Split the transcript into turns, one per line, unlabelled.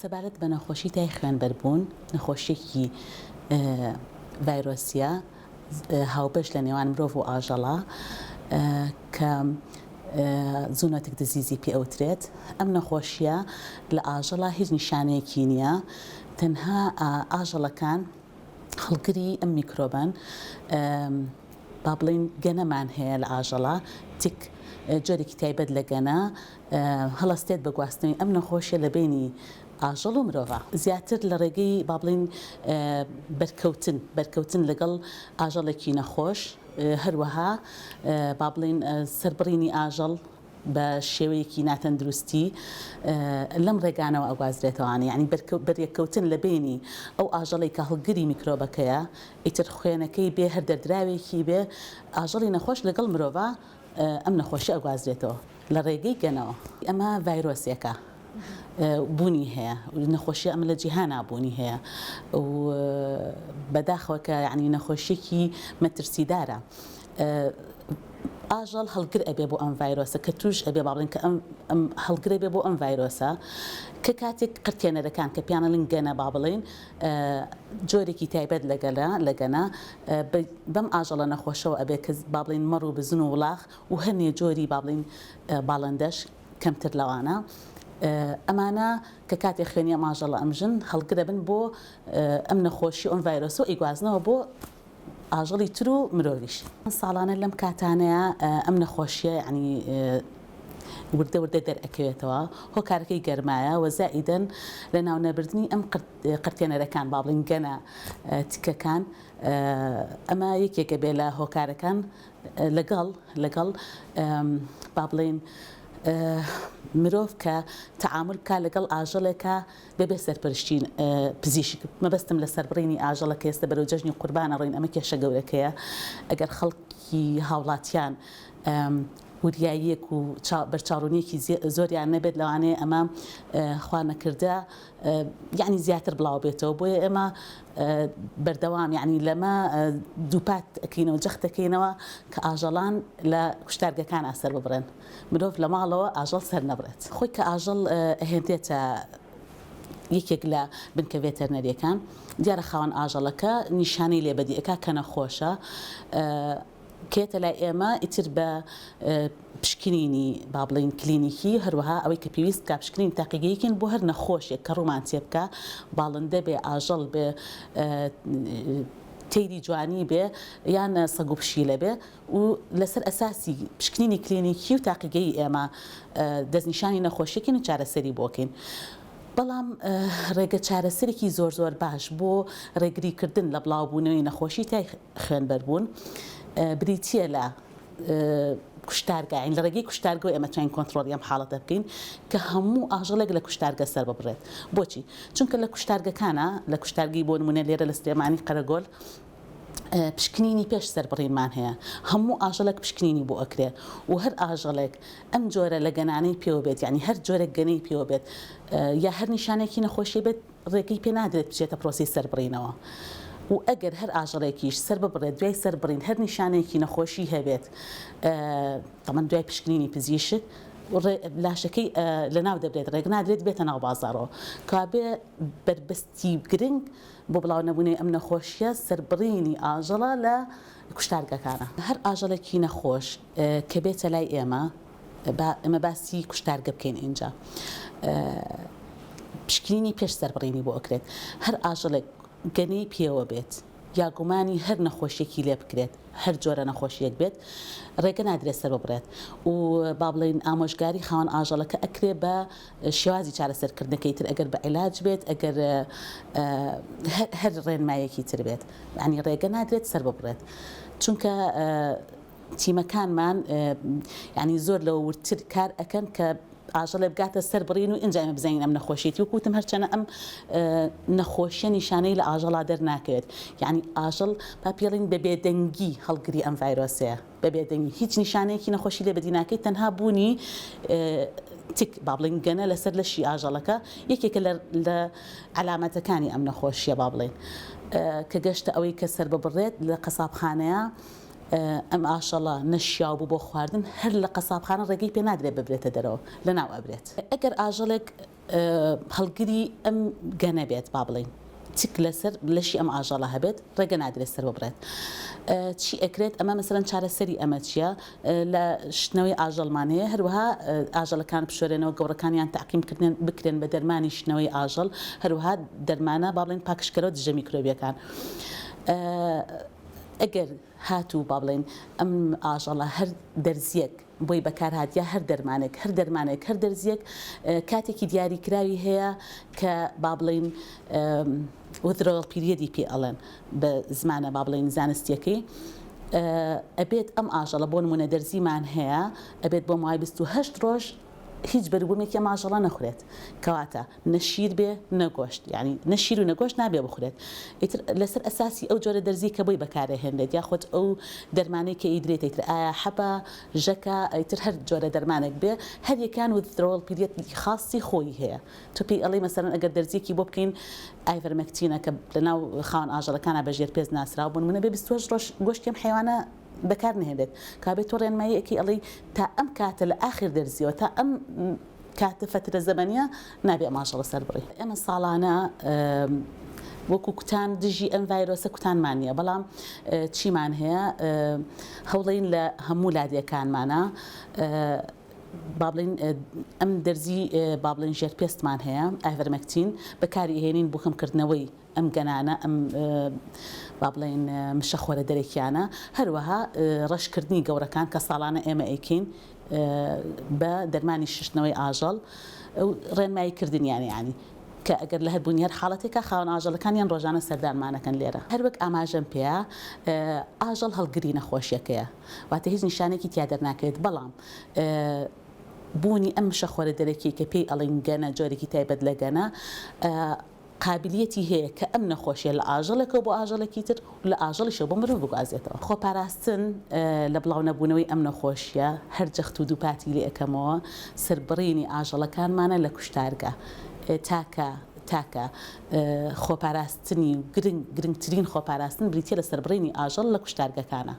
سەبارەت بە نەخۆشی تای خوێنبەربوون نەخۆشیێکی ڤایرۆسیە هاوبەش لە نێوان مرۆڤ و ئاژەڵە کە زوونۆتیک دزیزی پێ ئەوترێت. ئەم نەخۆشیە لە ئاژەڵە هیچ نیشانەیەکی نییە، تەنها ئاژەڵەکان هەڵگری ئەم میکرۆبن. با بڵین گەنەمان هەیە لە ئاژەڵە، تیک جۆرێکی تایبەت لە گەنە هەڵەستێت بە گواستنەوەی ئەم نەخۆشیە لە بینی ئاژەڵ و مرۆڤە. زیاتر لە ڕێگەی با بڵین بەرکەوتن لەگەڵ ئاژەڵێکی نەخۆش، هەروەها با بڵین سەربڕینی ئاژەڵ بە شێوەیەکی ناتەندروستی لەم ڕێگانەوە ئەگوازرێتەوەوانە، یعنی بەریەکەوتن لە بینی ئەو ئاژەڵی کە هەڵگری میکرۆبەکەیە، ئیتر خوێنەکەی بێ هەر دەردراوێکی بێ ئاژەڵی نەخۆش لەگەڵ مرۆڤە ئەم نەخۆشی ئەگوازرێتەوە لە ڕێگەی گەنەوە. ئەمە ڤایرۆسێکە بوونی هەیە، نەخۆشی ئەمە لە جیهانا بوونی هەیە و بەداخەوە کە یعنی نەخۆشیێکی مەترسیدارە. ئاژەڵ هەڵگر ئەبێ بۆ ئەم ڤایرۆسە کە توش ئەبێ با بڵین کە ئەم هەڵگرێ بێ بۆ ئەم ڤایرۆسە، کە کاتێک قرتێنەرەکان کە پیانەڵین گەنە با بڵین جۆرێکی تایبەت لە گەنە بەم ئاژەڵە نەخۆشەوە ئەبێ کە با بڵین مەڕ و بزن و وڵاغ و هەنێ جۆری با بڵین باڵندەش کەمتر لەوانە. ئەمانە کە کاتێک خوێنی ئەم ئاژەڵە ئەمژن هەڵگرە بن بۆ ئەم نەخۆشی ئەم ڤایرۆسە و ئیگوازنەوە بۆ ئاژەڵی تر و مرۆڤیش. ساڵانە لەم کاتانەیە ئەم نەخۆشیە ینی وردە دەرئەکەوێتەوە، هۆکارەکەی گەرمایە و زائیدەن لە ناونەبردنی ئەم قرتێنەرەکان با بڵین گەنە تکەکان. ئەمە یەکێکە بێ لە هۆکارەکان لەگەڵ با بڵین مرۆڤ کە تەعامل بکات لەگەڵ ئاژەڵێکە بەبێ سەرپەرشتی پزیشک. مەبەستم لە سەربڕینی ئاژەڵەکە ئێستا بەرەو جەژنی قوربانە ڕۆین، ئەمە کێشە گەورەکەیە. ئەگەر خەڵکی هاوڵاتیان وریاییەک و بەرچاڕوونیەکی زۆریان نەبێت لەوانەیە ئەمە خوا نەکردە یعنی زیاتر بڵاو بێتەوە. بۆیە ئێمە بەردەوام یعنی لەمە دووپات ئەکەینەوە، جەخت دەکەینەوە کە ئاژەڵان لە کوشتارگەکان ئاسەر ببڕێن، مرۆڤ لە ماڵەوە ئاژەڵ سەر نەبڕێت. خۆی کە ئاژەڵ هێندێتە یەکێک لە بنکە ڤێتەرنەریەکان، دیارە خاوەن ئاژەڵەکە نیشانەی لێبەدیئەکە کە نەخۆشە کێتە لای ئێمە ئیتر بە پشکنینی با بڵین کلینیکی، هەروەها ئەوەی کە پێویست کا پشکنین تاقیگەیەکین بۆ هەر نەخۆشێک کە ڕوومان تێ بکە، باڵندە بێ، ئاژەڵ بێ، تەیری جوانی بێ یان سەگ و پشیلە بێ، و لەسەر ئەساسی پشکنینی کلینیکی و تاقیگەی ئێمە دەستنیشانی نەخۆشیەکەین و چارەسەری بۆکەین. بەڵام ڕێگە چارەسەرێکی زۆر باش بۆ ڕێگریکردن لە بڵاوبوونەوەی نەخۆشی تای خوێنبەربوون بریتیە لە کوشتارگە، لە ڕێگەی کوشتارگە ئێمە توانین کۆنتڕۆڵی ئەم حاڵەتە بکەین کە هەموو ئاژەڵێک لە کوشتارگە سەر ببڕێت. بۆچی؟ چونکە لە کوشتارگەکانە، لە کوشتارگەی بۆ نمونە لێرە لە سلێمانی قەرەگۆڵ پشکنینی پێش سەربڕینمان هەیە، هەموو ئاژەڵێک پشکنینی بۆ ئەکرێ و هەر ئاژەڵێک ئەم جۆرە لە گەنانەی پێوە بێت، یعنی هەر جۆرێک گەنەی پێوە بێت یا هەر نیشانێکی نەخۆشی بێت ڕێگەی پێ نادرێت بچێتە پرۆسی سەربڕینەوە. و ئەگەر هەر ئاژەڵێکیش سەر ببڕێت دوای سەربڕین هەر نیشانێکی نەخۆشی هەبێت، تەمەن دوای پشکنینی پزیشک لاشەکەی لەناو دەبرێت، ڕێک نادرێت بێتە ناو بازاڕەوە، کابێ بربەستی گرنگ بۆ بڵاو نەبوونەوەی ئەم نەخۆشیە سەربڕینی ئاژەڵە لە کوشتارگەکانە. هەر ئاژەڵێکی نەخۆش کە بێتە لای ئێمە باسی کوشتارگە بکەین اینجا، پشکنینی پێش سەربڕینی بۆ ئەکرێت. هەر ئاژەڵێک گەنەی پێوە بێت یا گومانی هەر نەخۆشیێکی لێ بکرێت، هەر جۆرە نەخۆشیەک بێت، ڕێگە نادرێت سەر ببڕێت و با بڵین ئامۆژگاری خاوەن ئاژەڵەکە ئەکرێ بە شێوازی چارەسەرکردنەکەی تر، ئەگەر بە عیلاج بێت، ئەگەر هەر ڕێنمایەکی تر بێت، یعنی ڕێگە نادرێت سەر ببڕێت. چونکە تیمەکانمان ینی زۆر لە ورتر کار ئەکەن کە ئاژەڵێ بگاتە سەربڕین و ئینجا ئێمە بزانین ئەم نەخۆشیەتی. وەکوتم هەرچەنە ئەم نەخۆشیە نیشانەی لە ئاژەڵا دەرناکەوێت، یعنی ئاژەڵ با پێڵین بە بێدەنگی هەڵگری ئەم ڤایرۆسەیە، بە بێدەنگی هیچ نیشانەیەکی نەخۆشی لێ بەدی ناکەیت، تەنها بوونی تک با بڵین گەنە لەسەر لەشی ئاژەڵەکە یەکێکە لە علامەتەکانی ئەم نەخۆشیە با بڵین، کە گەشتە ئەوەی کە سەر ببڕێت لە قەسابخانەیە ئەم ئاشەڵە نەشیاو بوو بۆ خواردن، هەر لە قەسابخانە ڕێگەی پێ نادرێت ببرێتە دەرەوە، لەناو ئەبرێت. ئەگەر ئاژەڵێک هەڵگری ئەم گەنە بێت با بڵین چک لەسەر لەشی ئەم ئاژەڵە هەبێت ڕێگە نادرێت سەر ببرێت چی ئەکرێت ئەمە مەسەرەن چارەسەری ئەمە چییە لە شنەوەی ئاژەڵمان هەیە هەروەها ئاژەڵەکان بشۆرێنەوە گەورەکانیان تاقیمکردن بکرێن بە دەرمانی شنەوەی ئاژەڵ هەروەها دەرمانە با بڵین پاکشکەرەوە دژە میکرۆبیەکان ئەگەر هاتوو با بڵێن ئەم ئاژەڵە هەر دەرزیەک بۆی بەکارهاتیا هەر دەرمانێک هەر دەرزیەک کاتێکی دیاریکراوی هەیە کە با بڵێن withdrawal periodی پێ ئەڵێن بە زمانە با بڵێن زانستیەکەی ئەبێت ئەم ئاژەڵە بۆ نمونە دەرزیمان هەیە ئەبێت بۆ مای 28 ڕۆژ هیچ بەروبوومێکی ماژەڵە نەخورێت کەواتە نەشیر بێ نەگۆشت یعنی نەشیر و نەگۆشت نابێ بخورێت ئیتر لەسەر ئەساسی ئەو جۆرە دەرزی کە بۆی بەکارهێنرێت یاخۆت ئەو دەرمانەی کە ئیدرێت ئیتر ئایا حەبە ژەکە ئیتر هەر جۆرە دەرمانێک بێ هەر یەکان withdrawal period خاصی خۆی هەیە تو پێی ئەڵێ مەسەرەن ئەگەر دەرزیەکی بۆ بکەین ئایڤەرمەکتینە کە لەناو خاوەن ئاژەڵەکانە بەژێر پێز ناسراو بوون منە بێ 28 ڕۆژ گۆشتی ئەم حیوانە بەکار نهێنێت کابێت تۆ ڕێنماییەکی ئەڵێ تا ئەم کاتە لە ئاخر دەرزیەوە تا ئەم کاتە فترە زەمەنیە نابێ ماژەڵە سەر بڕی ئێمە ساڵانە وەکو کوتان دژی ئەم ڤایرۆسە کوتانمان نیە بەڵام چیمان هەیە هەوڵین لە هەموو لادیەکانمانە با بڵین ئەم دەرزی با بڵین ژێرپێستمان هەیە ئایڤەرمەکتین بەکاری هێنین بۆ کەمکردنەوەی ئەم گەنانە ئەم با بڵین مشەخۆرە دەرەکیانە هەروەها ڕەشکردنی گەورەکان کە ساڵانە ئێمە ئەیکەین بە دەرمانی ششتنەوەی ئاژەڵ ڕێنمایی کردنیانی ینی کە ئەگەر لە هەربوونی هەر حاڵەتێکە خاوەن ئاژەڵەکانیان ڕۆژانە سەردانمانەکەن لێرە هەروەک ئاماژەم پێەیە ئاژەڵ هەڵگری نەخۆشیەکەیە واتە هیچ نیشانێکی تیا دەرناکرێت بەڵام بوونی ئەم شەخۆرە دەرەکی کە پێی ئەڵین گەنە جۆرێکی تایبەت لە گەنە قابلیەتی هەیە کە ئەم نەخۆشیە لە ئاژەڵێکەوە بۆ ئاژەڵێکی تر لە ئاژەڵیشەوە بۆ مرۆڤ بگوازێتەوە خۆپاراستن لە بڵاو نەبوونەوەی ئەم نەخۆشیە هەر جەخت و دووپاتی لێ ئەەکەمەوە سربڕینی ئاژەڵەکانمانە لە کوشتارگە تاکە خۆپاراستنی و گرنگترین خۆپاراستن بریتە لە سربڕینی ئاژەڵ لە کوشتارگەکانە